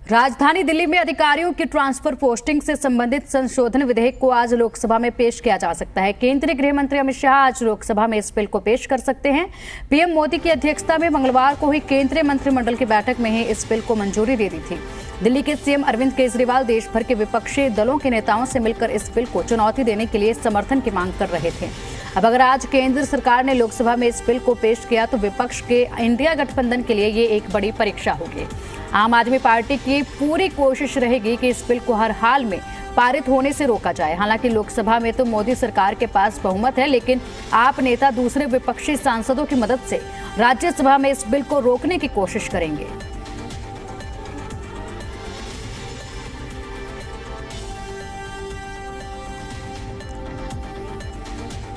राजधानी दिल्ली में अधिकारियों की ट्रांसफर पोस्टिंग से संबंधित संशोधन विधेयक को आज लोकसभा में पेश किया जा सकता है। केंद्रीय गृह मंत्री अमित शाह आज लोकसभा में इस बिल को पेश कर सकते हैं। पीएम मोदी की अध्यक्षता में मंगलवार को हुई केंद्रीय मंत्रिमंडल की बैठक में ही इस बिल को मंजूरी दे दी थी। दिल्ली के सीएम अरविंद केजरीवाल देश भर के विपक्षी दलों के नेताओं से मिलकर इस बिल को चुनौती देने के लिए समर्थन की मांग कर रहे थे। अब अगर आज केंद्र सरकार ने लोकसभा में इस बिल को पेश किया तो विपक्ष के इंडिया गठबंधन के लिए ये एक बड़ी परीक्षा होगी। आम आदमी पार्टी की पूरी कोशिश रहेगी कि इस बिल को हर हाल में पारित होने से रोका जाए। हालांकि लोकसभा में तो मोदी सरकार के पास बहुमत है, लेकिन आप नेता दूसरे विपक्षी सांसदों की मदद से राज्यसभा में इस बिल को रोकने की कोशिश करेंगे।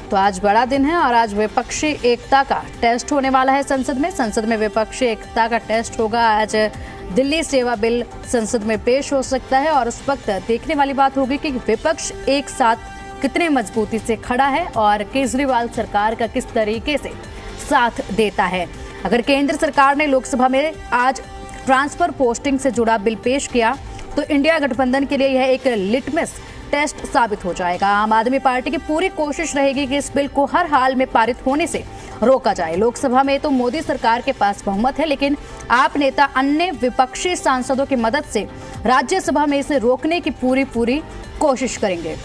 तो आज बड़ा दिन है और आज विपक्षी एकता का टेस्ट होने वाला है। संसद में विपक्षी एकता का टेस्ट होगा। आज दिल्ली सेवा बिल संसद में पेश हो सकता है और उस वक्त देखने वाली बात होगी कि विपक्ष एक साथ कितने मजबूती से खड़ा है और केजरीवाल सरकार का किस तरीके से साथ देता है। अगर केंद्र सरकार ने लोकसभा में आज ट्रांसफर पोस्टिंग से जुड़ा बिल पेश किया तो इंडिया गठबंधन के लिए यह एक लिटमस टेस्ट साबित हो जाएगा। आम आदमी पार्टी की पूरी कोशिश रहेगी कि इस बिल को हर हाल में पारित होने से रोका जाए। लोकसभा में तो मोदी सरकार के पास बहुमत है, लेकिन आप नेता अन्य विपक्षी सांसदों की मदद से राज्यसभा में इसे रोकने की पूरी कोशिश करेंगे।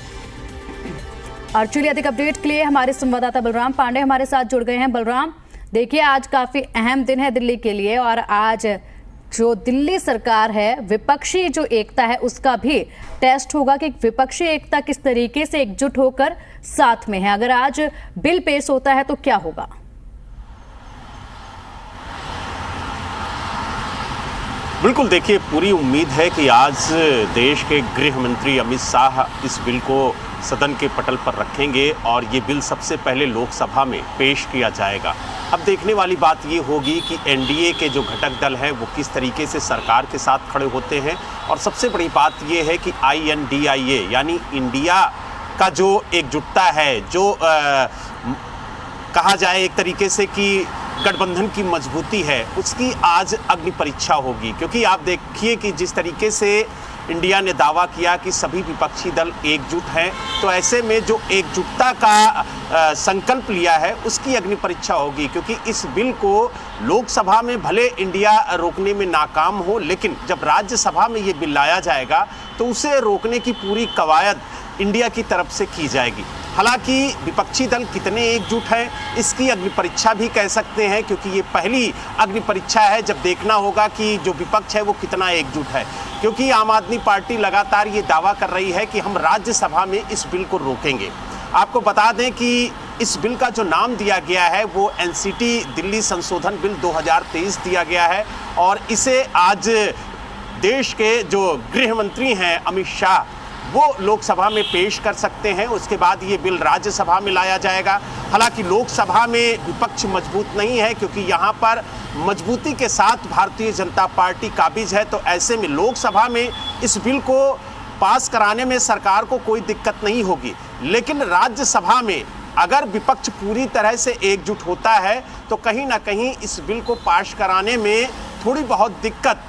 और चलिए अधिक अपडेट के लिए हमारे संवाददाता बलराम पांडे हमारे साथ जुड़ गए हैं। बलराम, देखिए आज काफी अहम दिन है दिल्ली के लिए और आज जो दिल्ली सरकार है, विपक्षी जो एकता है उसका भी टेस्ट होगा कि विपक्षी एकता किस तरीके से एकजुट होकर साथ में है। अगर आज बिल पेश होता है तो क्या होगा? बिल्कुल, देखिए पूरी उम्मीद है कि आज देश के गृह मंत्री अमित शाह इस बिल को सदन के पटल पर रखेंगे और ये बिल सबसे पहले लोकसभा में पेश किया जाएगा। अब देखने वाली बात ये होगी कि एनडीए के जो घटक दल हैं वो किस तरीके से सरकार के साथ खड़े होते हैं और सबसे बड़ी बात ये है कि INDIA यानी इंडिया का जो एकजुटता है, जो कहा जाए एक तरीके से कि गठबंधन की मजबूती है, उसकी आज अग्नि परीक्षा होगी। क्योंकि आप देखिए कि जिस तरीके से इंडिया ने दावा किया कि सभी विपक्षी दल एकजुट हैं, तो ऐसे में जो एकजुटता का संकल्प लिया है उसकी अग्नि परीक्षा होगी। क्योंकि इस बिल को लोकसभा में भले इंडिया रोकने में नाकाम हो, लेकिन जब राज्यसभा में ये बिल लाया जाएगा तो उसे रोकने की पूरी कवायद इंडिया की तरफ से की जाएगी। हालांकि विपक्षी दल कितने एकजुट हैं इसकी अग्नि परीक्षा भी कह सकते हैं, क्योंकि ये पहली अग्नि परीक्षा है जब देखना होगा कि जो विपक्ष है वो कितना एकजुट है। क्योंकि आम आदमी पार्टी लगातार ये दावा कर रही है कि हम राज्यसभा में इस बिल को रोकेंगे। आपको बता दें कि इस बिल का जो नाम दिया गया है वो NCT दिल्ली संशोधन बिल 2023 दिया गया है और इसे आज देश के जो गृह मंत्री हैं अमित शाह वो लोकसभा में पेश कर सकते हैं। उसके बाद ये बिल राज्यसभा में लाया जाएगा। हालांकि लोकसभा में विपक्ष मजबूत नहीं है, क्योंकि यहाँ पर मजबूती के साथ भारतीय जनता पार्टी काबिज है। तो ऐसे में लोकसभा में इस बिल को पास कराने में सरकार को कोई दिक्कत नहीं होगी, लेकिन राज्यसभा में अगर विपक्ष पूरी तरह से एकजुट होता है तो कहीं ना कहीं इस बिल को पास कराने में थोड़ी बहुत दिक्कत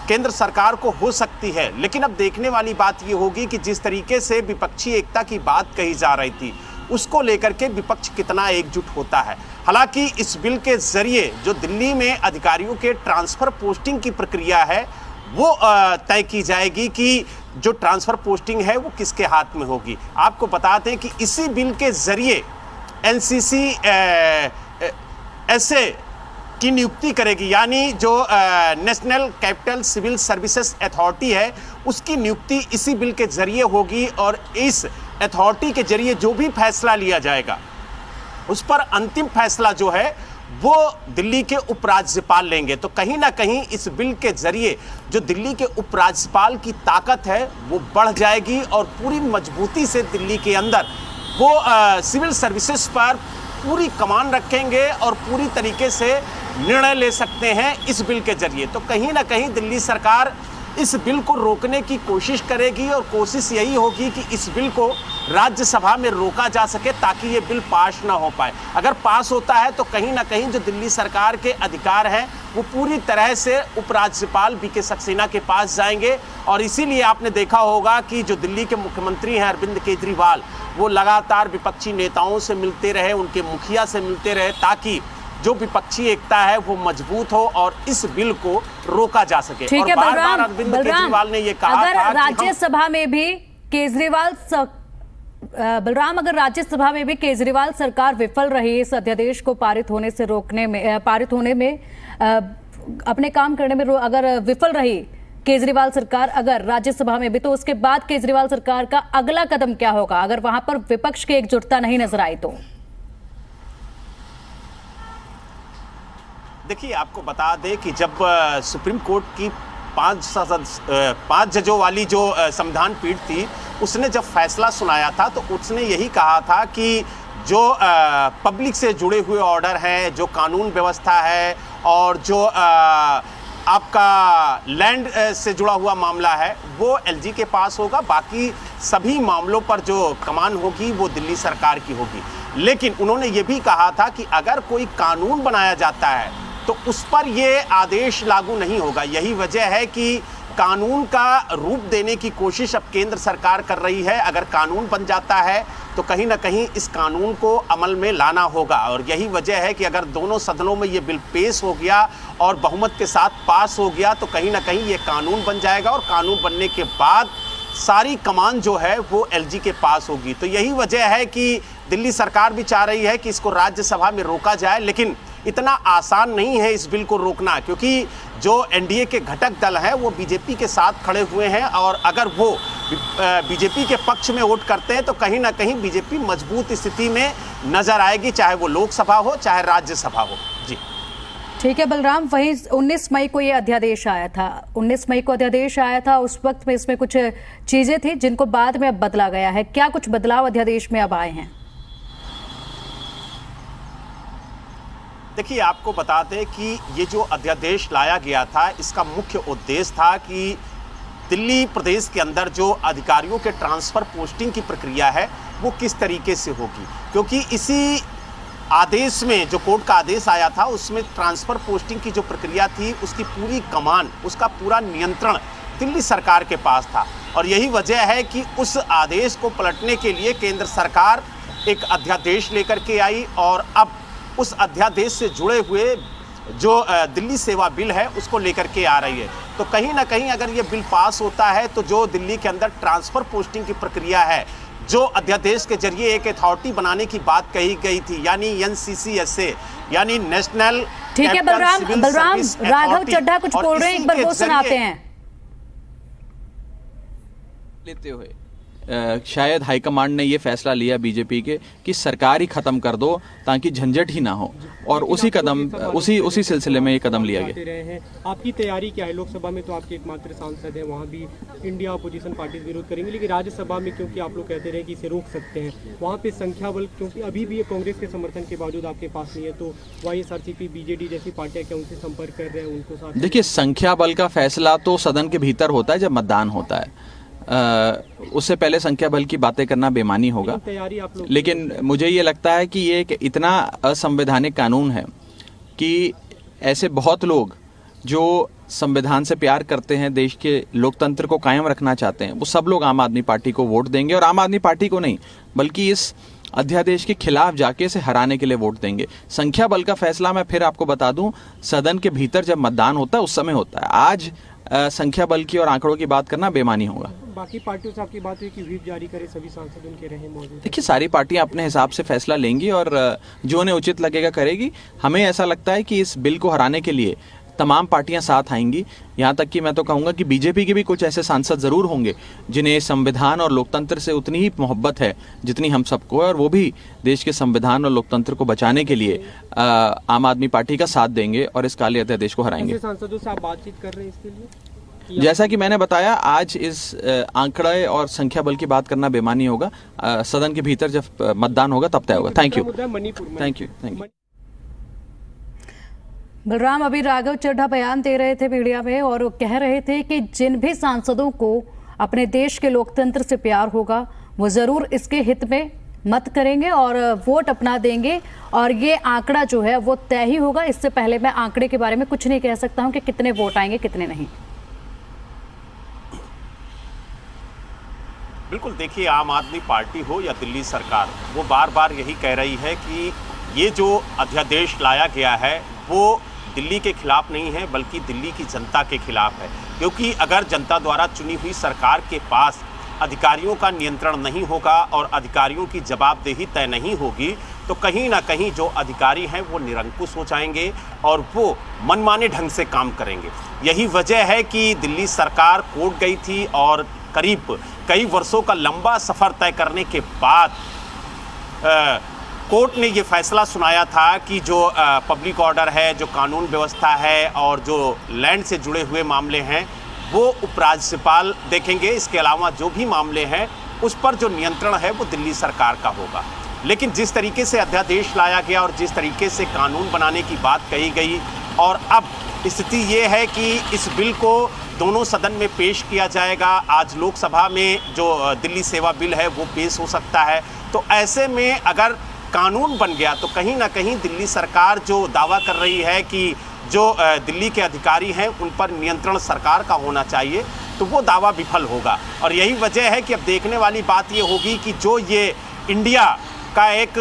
केंद्र सरकार को हो सकती है। लेकिन अब देखने वाली बात ये होगी कि जिस तरीके से विपक्षी एकता की बात कही जा रही थी उसको लेकर के विपक्ष कितना एकजुट होता है। हालांकि इस बिल के जरिए जो दिल्ली में अधिकारियों के ट्रांसफर पोस्टिंग की प्रक्रिया है वो तय की जाएगी कि जो ट्रांसफर पोस्टिंग है वो किसके हाथ में होगी। आपको बता दें कि इसी बिल के जरिए NCC ऐसे की नियुक्ति करेगी, यानी जो national capital civil services authority है उसकी नियुक्ति इसी बिल के जरिए होगी और इस अथॉरिटी के जरिए जो भी फैसला लिया जाएगा उस पर अंतिम फैसला जो है वो दिल्ली के उपराज्यपाल लेंगे। तो कहीं ना कहीं इस बिल के जरिए जो दिल्ली के उपराज्यपाल की ताकत है वो बढ़ जाएगी और पूरी मजबूती से दिल्ली के अंदर वो सिविल सर्विसेज पर पूरी कमान रखेंगे और पूरी तरीके से निर्णय ले सकते हैं इस बिल के जरिए। तो कहीं ना कहीं दिल्ली सरकार इस बिल को रोकने की कोशिश करेगी और कोशिश यही होगी कि इस बिल को राज्यसभा में रोका जा सके ताकि ये बिल पास ना हो पाए। अगर पास होता है तो कहीं ना कहीं जो दिल्ली सरकार के अधिकार हैं वो पूरी तरह से उपराज्यपाल बीके सक्सेना के पास जाएंगे। और इसीलिए आपने देखा होगा कि जो दिल्ली के मुख्यमंत्री हैं अरविंद केजरीवाल, वो लगातार विपक्षी नेताओं से मिलते रहे, उनके मुखिया से मिलते रहे, ताकि जो विपक्षी एकता है वो मजबूत हो और इस बिल को रोका जा सके। ठीक है बार-बार अरविंद केजरीवाल ने ये कहा अगर था राज्यसभा में भी अगर राज्यसभा में भी केजरीवाल सरकार विफल रही इस अध्यादेश को पारित होने में अपने काम करने में अगर विफल रही केजरीवाल सरकार अगर राज्यसभा में भी, तो उसके बाद केजरीवाल सरकार का अगला कदम क्या होगा अगर वहां पर विपक्ष की एकजुटता नहीं नजर आई तो? देखिए, आपको बता दें कि जब सुप्रीम कोर्ट की 5 जजों वाली जो संविधान पीठ थी, उसने जब फैसला सुनाया था तो उसने यही कहा था कि जो पब्लिक से जुड़े हुए ऑर्डर हैं, जो कानून व्यवस्था है और जो आपका लैंड से जुड़ा हुआ मामला है वो एलजी के पास होगा। बाकी सभी मामलों पर जो कमान होगी वो दिल्ली सरकार की होगी। लेकिन उन्होंने ये भी कहा था कि अगर कोई कानून बनाया जाता है तो उस पर ये आदेश लागू नहीं होगा। यही वजह है कि कानून का रूप देने की कोशिश अब केंद्र सरकार कर रही है। अगर कानून बन जाता है तो कहीं ना कहीं इस कानून को अमल में लाना होगा। और यही वजह है कि अगर दोनों सदनों में ये बिल पेश हो गया और बहुमत के साथ पास हो गया तो कहीं ना कहीं ये कानून बन जाएगा और कानून बनने के बाद सारी कमान जो है वो एलजी के पास होगी। तो यही वजह है कि दिल्ली सरकार भी चाह रही है कि इसको राज्यसभा में रोका जाए, लेकिन इतना आसान नहीं है इस बिल को रोकना, क्योंकि जो एनडीए के घटक दल हैं वो बीजेपी के साथ खड़े हुए हैं और अगर वो बीजेपी के पक्ष में वोट करते हैं तो कहीं ना कहीं बीजेपी मजबूत स्थिति में नजर आएगी, चाहे वो लोकसभा हो चाहे राज्यसभा हो। जी ठीक है बलराम, वहीं 19 मई को ये अध्यादेश आया था, 19 मई को अध्यादेश आया था, उस वक्त में इसमें कुछ चीजें थी जिनको बाद में अब बदला गया है। क्या कुछ बदलाव अध्यादेश में अब आए हैं? देखिए, आपको बता दें कि ये जो अध्यादेश लाया गया था इसका मुख्य उद्देश्य था कि दिल्ली प्रदेश के अंदर जो अधिकारियों के ट्रांसफ़र पोस्टिंग की प्रक्रिया है वो किस तरीके से होगी, क्योंकि इसी आदेश में जो कोर्ट का आदेश आया था उसमें ट्रांसफ़र पोस्टिंग की जो प्रक्रिया थी उसकी पूरी कमान, उसका पूरा नियंत्रण दिल्ली सरकार के पास था। और यही वजह है कि उस आदेश को पलटने के लिए केंद्र सरकार एक अध्यादेश लेकर के आई और अब उस अध्यादेश से जुड़े हुए जो दिल्ली सेवा बिल है उसको लेकर के आ रही है। तो कहीं ना कहीं अगर ये बिल पास होता है तो जो दिल्ली के अंदर ट्रांसफ़र पोस्टिंग की प्रक्रिया है, जो अध्यादेश के जरिए एक अथॉरिटी बनाने की बात कही गई थी, यानी एनसीसीएसए यानी नेशनल। ठीक है बलराम, राघव चड्ढा कुछ बोल रहे हैं, एक बार वो सुनाते हैं। लेते हुए शायद हाईकमांड ने ये फैसला लिया बीजेपी के कि सरकार ही खत्म कर दो ताकि झंझट ही ना हो, और उसी सिलसिले में ये कदम लिया गया। आपकी तैयारी क्या है? लोकसभा में तो आपके एकमात्र सांसद हैं, वहाँ भी इंडिया अपोजिशन पार्टी विरोध करेंगे, लेकिन राज्यसभा में क्योंकि आप लोग कहते रहे कि इसे रोक सकते हैं, वहाँ पे संख्या बल क्योंकि अभी भी कांग्रेस के समर्थन के बावजूद आपके पास नहीं है, तो वाईएसआरसीपी, बीजेडी जैसी पार्टियां क्या उनसे संपर्क कर रहे हैं उनको साथ? देखिए, संख्या बल का फैसला तो सदन के भीतर होता है जब मतदान होता है, उससे पहले संख्या बल की बातें करना बेमानी होगा। लेकिन मुझे ये लगता है कि ये एक इतना असंवैधानिक कानून है कि ऐसे बहुत लोग जो संविधान से प्यार करते हैं, देश के लोकतंत्र को कायम रखना चाहते हैं, वो सब लोग आम आदमी पार्टी को वोट देंगे, और आम आदमी पार्टी को नहीं बल्कि इस अध्यादेश के खिलाफ जाके इसे हराने के लिए वोट देंगे। संख्या बल का फैसला मैं फिर आपको बता दूं, सदन के भीतर जब मतदान होता है उस समय होता है। आज संख्या बल की और आंकड़ों की बात करना बेमानी होगा। बाकी पार्टियों से आपकी बात हुई कि व्हिप जारी करे, सभी सांसद उनके रहे मौजूद? देखिए, सारी पार्टियां अपने हिसाब से फैसला लेंगी और जो उन्हें उचित लगेगा करेगी। हमें ऐसा लगता है कि इस बिल को हराने के लिए तमाम पार्टियां साथ आएंगी। यहाँ तक कि मैं तो कहूँगा कि बीजेपी के भी कुछ ऐसे सांसद जरूर होंगे जिन्हें संविधान और लोकतंत्र से उतनी ही मोहब्बत है जितनी हम सबको है, और वो भी देश के संविधान और लोकतंत्र को बचाने के लिए आम आदमी पार्टी का साथ देंगे और इस काले अध्यादेश को हराएंगे। सांसदों से आप बातचीत कर रहे हैं इसके लिए? जैसा कि मैंने बताया, आज इस आंकड़े और संख्या बल की बात करना बेमानी होगा। सदन के भीतर जब मतदान होगा तब तय होगा। Thank you. बलराम, अभी राघव चड्ढा बयान दे रहे थे मीडिया में और वो कह रहे थे कि जिन भी सांसदों को अपने देश के लोकतंत्र से प्यार होगा वो जरूर इसके हित में मत करेंगे और वोट अपना देंगे और ये आंकड़ा जो है वो तय ही होगा। इससे पहले मैं आंकड़े के बारे में कुछ नहीं कह सकता हूं कि कितने वोट आएंगे कितने नहीं। बिल्कुल, देखिए आम आदमी पार्टी हो या दिल्ली सरकार, वो बार बार यही कह रही है कि ये जो अध्यादेश लाया गया है वो दिल्ली के खिलाफ नहीं है बल्कि दिल्ली की जनता के खिलाफ है। क्योंकि अगर जनता द्वारा चुनी हुई सरकार के पास अधिकारियों का नियंत्रण नहीं होगा और अधिकारियों की जवाबदेही तय नहीं होगी तो कहीं ना कहीं जो अधिकारी हैं वो निरंकुश हो जाएंगे और वो मनमाने ढंग से काम करेंगे। यही वजह है कि दिल्ली सरकार कोर्ट गई थी और करीब कई वर्षों का लंबा सफ़र तय करने के बाद कोर्ट ने ये फैसला सुनाया था कि जो पब्लिक ऑर्डर है, जो कानून व्यवस्था है और जो लैंड से जुड़े हुए मामले हैं वो उपराज्यपाल देखेंगे। इसके अलावा जो भी मामले हैं उस पर जो नियंत्रण है वो दिल्ली सरकार का होगा। लेकिन जिस तरीके से अध्यादेश लाया गया और जिस तरीके से कानून बनाने की बात कही गई और अब स्थिति ये है कि इस बिल को दोनों सदन में पेश किया जाएगा। आज लोकसभा में जो दिल्ली सेवा बिल है वो पेश हो सकता है। तो ऐसे में अगर कानून बन गया तो कहीं ना कहीं दिल्ली सरकार जो दावा कर रही है कि जो दिल्ली के अधिकारी हैं उन पर नियंत्रण सरकार का होना चाहिए तो वो दावा विफल होगा। और यही वजह है कि अब देखने वाली बात ये होगी कि जो ये इंडिया का एक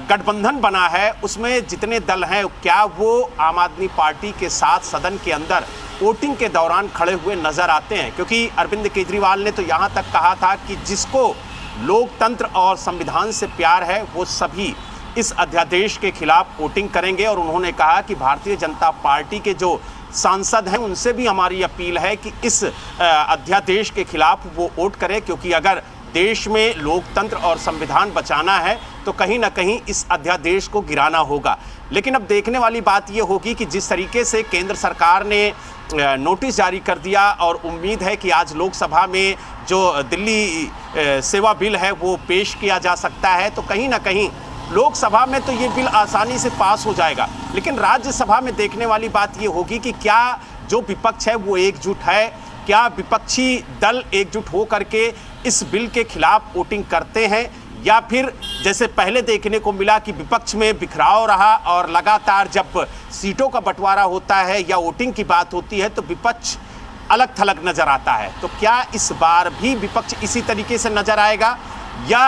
गठबंधन बना है उसमें जितने दल हैं क्या वो आम आदमी पार्टी के साथ सदन के अंदर वोटिंग के दौरान खड़े हुए नजर आते हैं। क्योंकि अरविंद केजरीवाल ने तो यहाँ तक कहा था कि जिसको लोकतंत्र और संविधान से प्यार है वो सभी इस अध्यादेश के खिलाफ वोटिंग करेंगे। और उन्होंने कहा कि भारतीय जनता पार्टी के जो सांसद हैं उनसे भी हमारी अपील है कि इस अध्यादेश के खिलाफ वो वोट करें, क्योंकि अगर देश में लोकतंत्र और संविधान बचाना है तो कहीं ना कहीं इस अध्यादेश को गिराना होगा। लेकिन अब देखने वाली बात ये होगी कि जिस तरीके से केंद्र सरकार ने नोटिस जारी कर दिया और उम्मीद है कि आज लोकसभा में जो दिल्ली सेवा बिल है वो पेश किया जा सकता है तो कहीं ना कहीं लोकसभा में तो ये बिल आसानी से पास हो जाएगा। लेकिन राज्यसभा में देखने वाली बात ये होगी कि क्या जो विपक्ष है वो एकजुट है, क्या विपक्षी दल एकजुट हो करके इस बिल के खिलाफ वोटिंग करते हैं या फिर जैसे पहले देखने को मिला कि विपक्ष में बिखराव रहा और लगातार जब सीटों का बंटवारा होता है या वोटिंग की बात होती है तो विपक्ष अलग थलग नजर आता है। तो क्या इस बार भी विपक्ष इसी तरीके से नजर आएगा या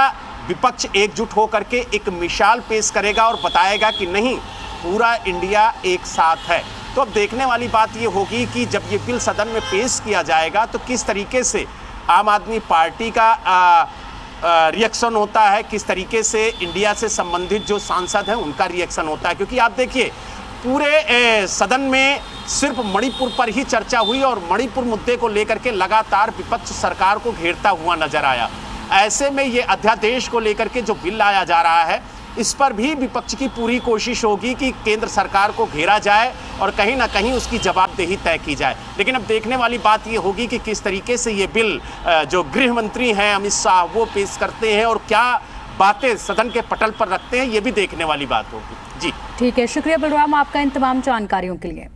विपक्ष एकजुट होकर के एक मिसाल पेश करेगा और बताएगा कि नहीं पूरा इंडिया एक साथ है। तो अब देखने वाली बात ये होगी कि जब ये बिल सदन में पेश किया जाएगा तो किस तरीके से आम आदमी पार्टी का रिएक्शन होता है, किस तरीके से इंडिया से संबंधित जो सांसद हैं उनका रिएक्शन होता है। क्योंकि आप देखिए पूरे सदन में सिर्फ मणिपुर पर ही चर्चा हुई और मणिपुर मुद्दे को लेकर के लगातार विपक्ष सरकार को घेरता हुआ नजर आया। ऐसे में ये अध्यादेश को लेकर के जो बिल लाया जा रहा है इस पर भी विपक्ष की पूरी कोशिश होगी कि केंद्र सरकार को घेरा जाए और कहीं ना कहीं उसकी जवाबदेही तय की जाए। लेकिन अब देखने वाली बात ये होगी कि किस तरीके से ये बिल जो गृह मंत्री हैं अमित शाह वो पेश करते हैं और क्या बातें सदन के पटल पर रखते हैं, ये भी देखने वाली बात होगी। जी ठीक है, शुक्रिया बलराम आपका इन तमाम जानकारियों के लिए।